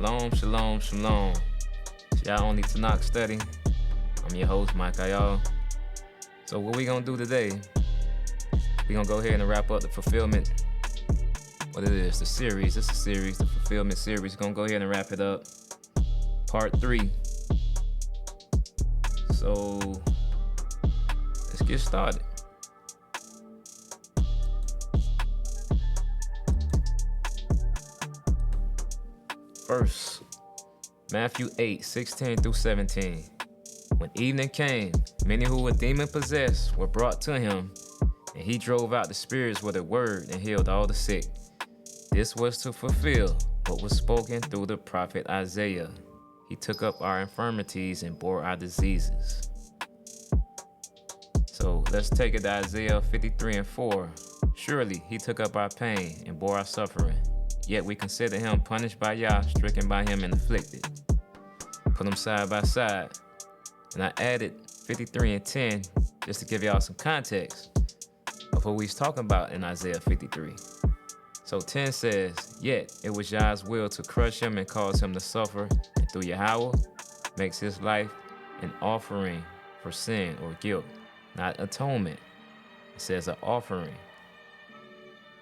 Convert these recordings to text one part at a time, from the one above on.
Shalom, shalom, shalom. It's y'all only Tanakh study. I'm your host, Mike Ayal. So what we gonna do today? We gonna go ahead and wrap up the fulfillment. What it is, the series. It's a series, the fulfillment series. Gonna go ahead and wrap it up. Part 3. So let's get started. First, Matthew 8:16-17. When evening came, many who were demon-possessed were brought to him, and he drove out the spirits with a word and healed all the sick. This was to fulfill what was spoken through the prophet Isaiah. He took up our infirmities and bore our diseases. So let's take it to Isaiah 53:4. Surely he took up our pain and bore our suffering. Yet we consider him punished by Yah, stricken by him and afflicted. Put them side by side. And I added 53:10 just to give y'all some context of who he's talking about in Isaiah 53. So 10 says, yet it was Yah's will to crush him and cause him to suffer, and through Yahweh makes his life an offering for sin or guilt, not atonement. It says an offering.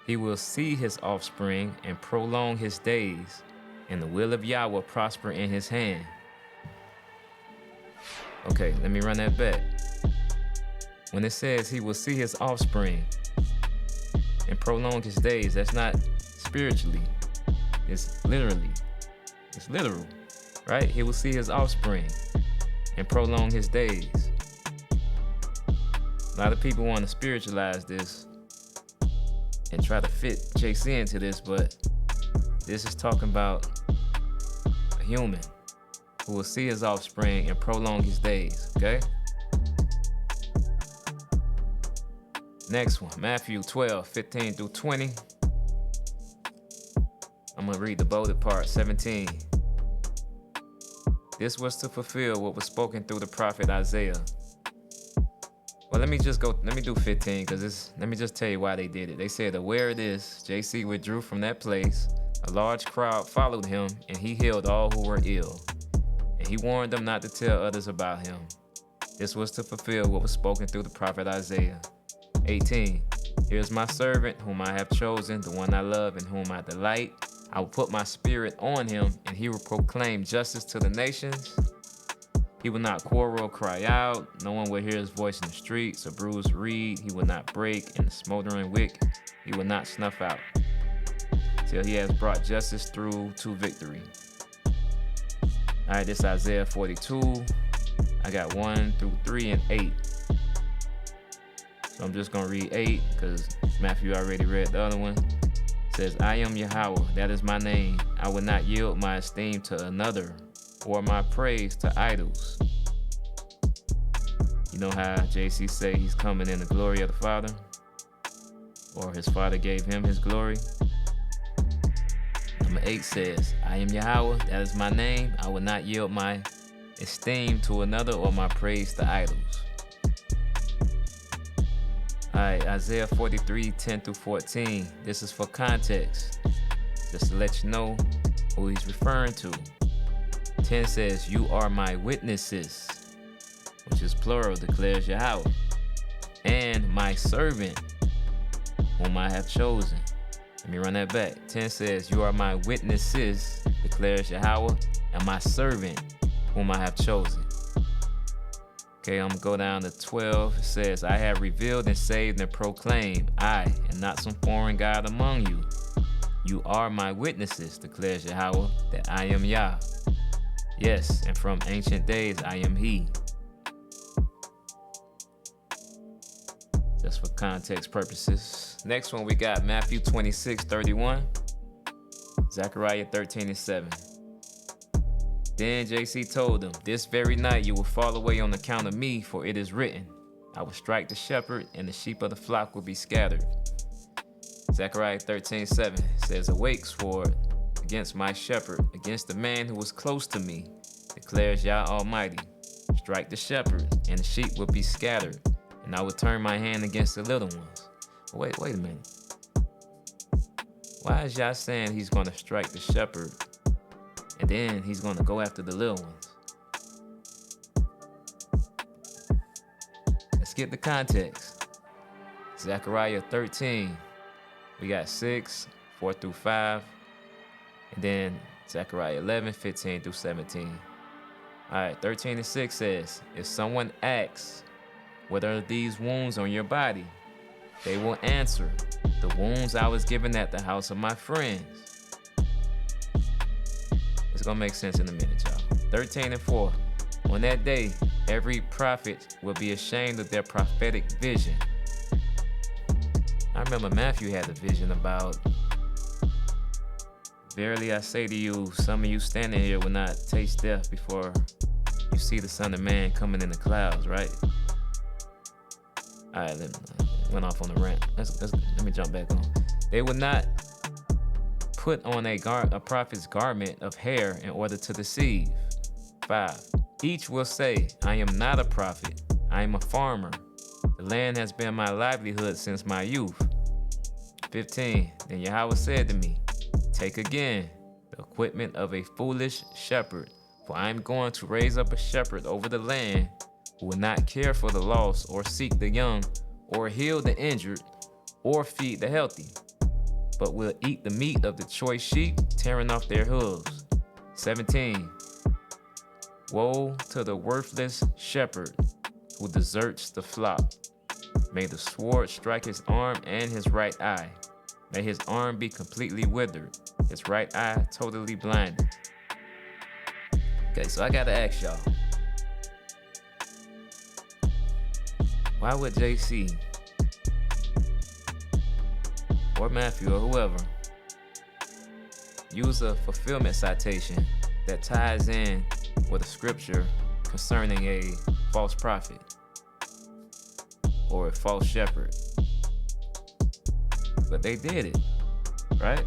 He will see his offspring and prolong his days, and the will of Yah will prosper in his hand. Okay, let me run that back. When it says he will see his offspring and prolong his days, that's not spiritually. It's literally. It's literal, right? He will see his offspring and prolong his days. A lot of people want to spiritualize this and try to fit JC into this, but this is talking about a human who will see his offspring and prolong his days, okay? Next one, Matthew 12:15-20. I'm gonna read the bolded part, 17. This was to fulfill what was spoken through the prophet Isaiah. Well, let me do 15, because let me just tell you why they did it. They said, aware of this, JC withdrew from that place. A large crowd followed him, and he healed all who were ill. And he warned them not to tell others about him. This was to fulfill what was spoken through the prophet Isaiah. 18. Here's my servant, whom I have chosen, the one I love, in whom I delight. I will put my spirit on him, and he will proclaim justice to the nations. He will not quarrel or cry out. No one will hear his voice in the streets. A bruised reed he will not break, and a smoldering wick he will not snuff out, till he has brought justice through to victory. All right, this is Isaiah 42. I got 1-3 and 8. So I'm just going to read 8 because Matthew already read the other one. It says, I am Yahweh, that is my name. I will not yield my esteem to another, or my praise to idols. You know how JC say he's coming in the glory of the Father? Or his Father gave him his glory? Number 8 says, I am Yahweh, that is my name. I will not yield my esteem to another or my praise to idols. Alright, Isaiah 43:10-14. This is for context, just to let you know who he's referring to. 10 says, you are my witnesses, which is plural, declares Yahweh, and my servant, whom I have chosen. Let me run that back. 10 says, you are my witnesses, declares Yahweh, and my servant, whom I have chosen. Okay, I'm gonna go down to 12. It says, I have revealed and saved and proclaimed, I am not some foreign God among you. You are my witnesses, declares Yahweh, that I am Yah. Yes, and from ancient days I am he. Just for context purposes. Next one we got Matthew 26:31. Zechariah 13:7. Then JC told them, this very night you will fall away on account of me, for it is written, I will strike the shepherd, and the sheep of the flock will be scattered. Zechariah 13:7 says, awake, sword, against my shepherd, against the man who was close to me, declares Yah Almighty. Strike the shepherd, and the sheep will be scattered, and I will turn my hand against the little ones. Wait a minute. Why is Yah saying he's going to strike the shepherd And then he's going to go after the little ones. Let's get the context. Zechariah 13. We got 6, 4 through 5. And then Zechariah 11, 15 through 17. All right, 13 and 6 says, if someone asks, what are these wounds on your body? They will answer, the wounds I was given at the house of my friends. It's going to make sense in a minute, y'all. 13 and 4. On that day, every prophet will be ashamed of their prophetic vision. I remember Matthew had a vision about, verily I say to you, some of you standing here will not taste death before you see the Son of Man coming in the clouds, right? All right, went off on the rant. Let me jump back on. They will not put on a prophet's garment of hair in order to deceive. 5. Each will say, I am not a prophet. I am a farmer. The land has been my livelihood since my youth. 15. Then Yahweh said to me, take again the equipment of a foolish shepherd, for I am going to raise up a shepherd over the land who will not care for the lost or seek the young or heal the injured or feed the healthy, but will eat the meat of the choice sheep, tearing off their hooves. 17. Woe to the worthless shepherd who deserts the flock. May the sword strike his arm and his right eye. May his arm be completely withered, his right eye totally blinded. Okay, so I gotta ask y'all, why would JC or Matthew or whoever use a fulfillment citation that ties in with a scripture concerning a false prophet or a false shepherd? But they did it, right?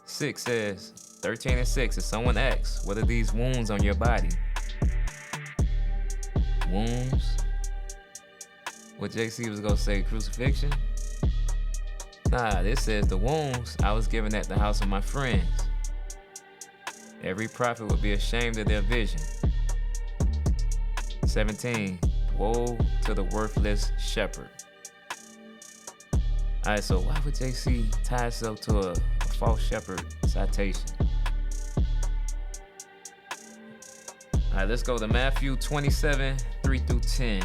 6 says, 13 and 6, if someone asks, what are these wounds on your body? Wounds? What JC was gonna say, crucifixion? Nah, this says the wounds I was given at the house of my friends. Every prophet would be ashamed of their vision. 17, woe to the worthless shepherd. All right, so why would JC tie himself to a false shepherd citation? All right, let's go to Matthew 27, 3 through 10.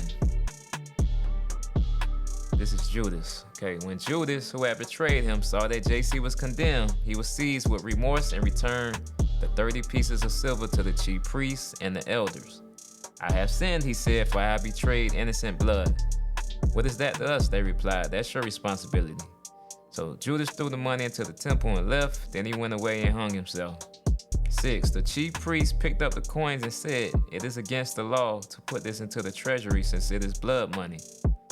This is Judas. Okay, when Judas, who had betrayed him, saw that JC was condemned, he was seized with remorse and returned the 30 pieces of silver to the chief priests and the elders. I have sinned, he said, for I have betrayed innocent blood. What is that to us? They replied. That's your responsibility. So Judas threw the money into the temple and left. Then he went away and hung himself. 6. The chief priest picked up the coins and said, it is against the law to put this into the treasury since it is blood money.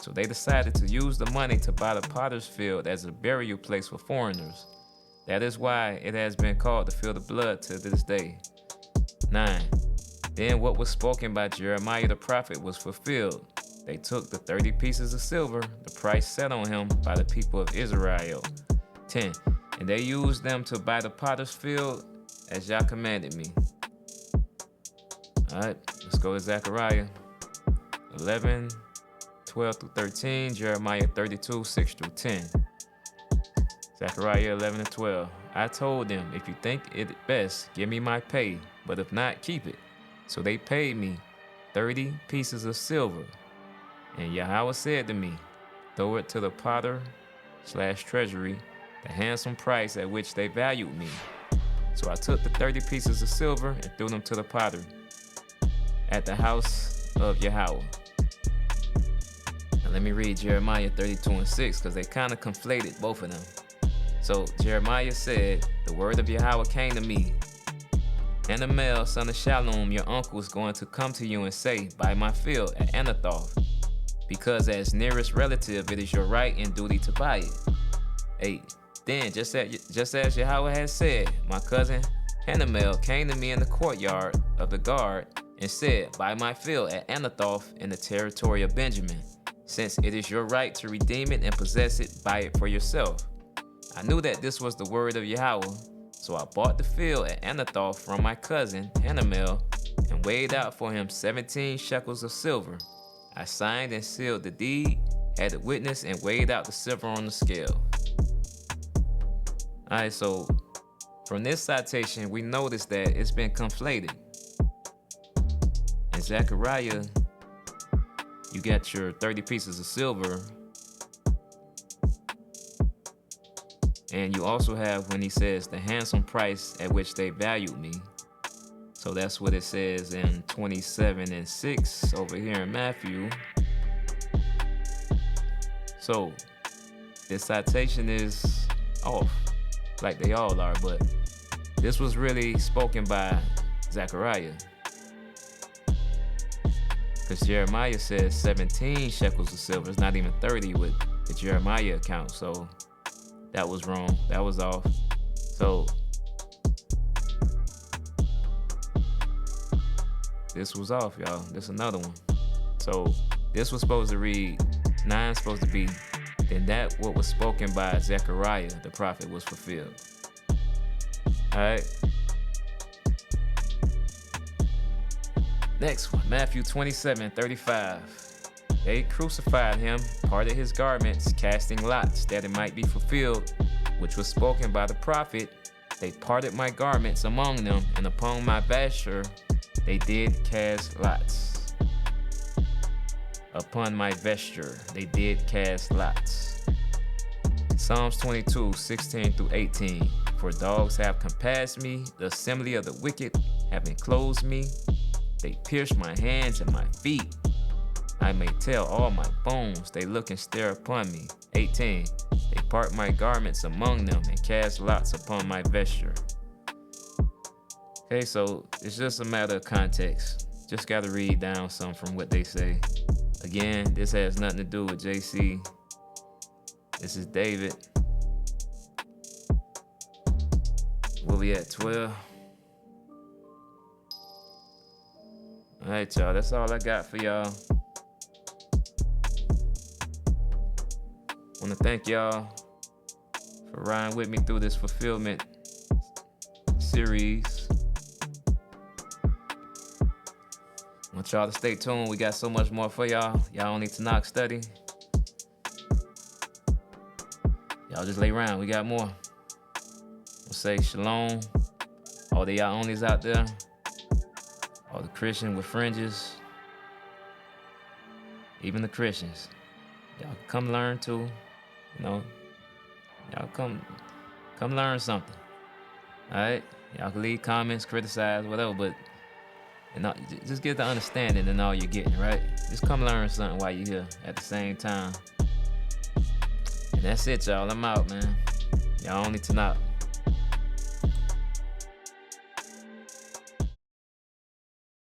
So they decided to use the money to buy the potter's field as a burial place for foreigners. That is why it has been called the field of blood to this day. 9. Then what was spoken by Jeremiah the prophet was fulfilled. They took the 30 pieces of silver, the price set on him by the people of Israel. 10. And they used them to buy the potter's field as Yah commanded me. All right, let's go to Zechariah 11, 12 through 13, Jeremiah 32, 6 through 10. Zechariah 11 and 12. I told them, if you think it best, give me my pay, but if not, keep it. So they paid me 30 pieces of silver. And Yahweh said to me, throw it to the potter/treasury, the handsome price at which they valued me. So I took the 30 pieces of silver and threw them to the potter at the house of Yahweh. Now let me read Jeremiah 32 and 6 because they kind of conflated both of them. So Jeremiah said, the word of Yahweh came to me. Hanamel, son of Shallum, your uncle, is going to come to you and say, buy my field at Anathoth, because as nearest relative, it is your right and duty to buy it. 8. Then, just as Yahweh has said, my cousin Hanamel came to me in the courtyard of the guard and said, buy my field at Anathoth in the territory of Benjamin. Since it is your right to redeem it and possess it, buy it for yourself. I knew that this was the word of Yahweh, So I bought the field at Anathoth from my cousin Hanamel and weighed out for him 17 shekels of silver. I signed and sealed the deed, had the witness, and weighed out the silver on the scale. Alright, so from this citation, we notice that it's been conflated. In Zechariah, you got your 30 pieces of silver, and you also have when he says the handsome price at which they valued me. So that's what it says in 27:6 over here in Matthew. So this citation is off, like they all are, but this was really spoken by Zechariah. Because Jeremiah says 17 shekels of silver. It's not even 30 with the Jeremiah account. So that was wrong. That was off. So this was off, y'all. This is another one. So this was supposed to read 9, supposed to be, then that what was spoken by Zechariah, the prophet, was fulfilled. All right. Next one, Matthew 27:35. They crucified him, parted his garments, casting lots, that it might be fulfilled, which was spoken by the prophet. They parted my garments among them, and upon my vesture they did cast lots. Upon my vesture they did cast lots. Psalms 22:16-18. For dogs have compassed me, the assembly of the wicked have enclosed me. They pierced my hands and my feet. I may tell all my bones, they look and stare upon me. 18. They part my garments among them and cast lots upon my vesture. Okay, so it's just a matter of context. Just gotta read down some from what they say. Again, this has nothing to do with JC. This is David. Where we at, 12? Alright, y'all, that's all I got for y'all. Want to thank y'all for riding with me through this fulfillment series. Want y'all to stay tuned. We got so much more for y'all. Y'all don't need to knock study. Y'all just lay around. We got more. We'll say shalom. All the y'all onlys out there. All the Christians with fringes. Even the Christians. Y'all come learn too. You know. Y'all come learn something. Alright? Y'all can leave comments, criticize, whatever, but just get the understanding in all you're getting, right? Just come learn something while you're here at the same time. And that's it, y'all. I'm out, man. Y'all don't need to knock.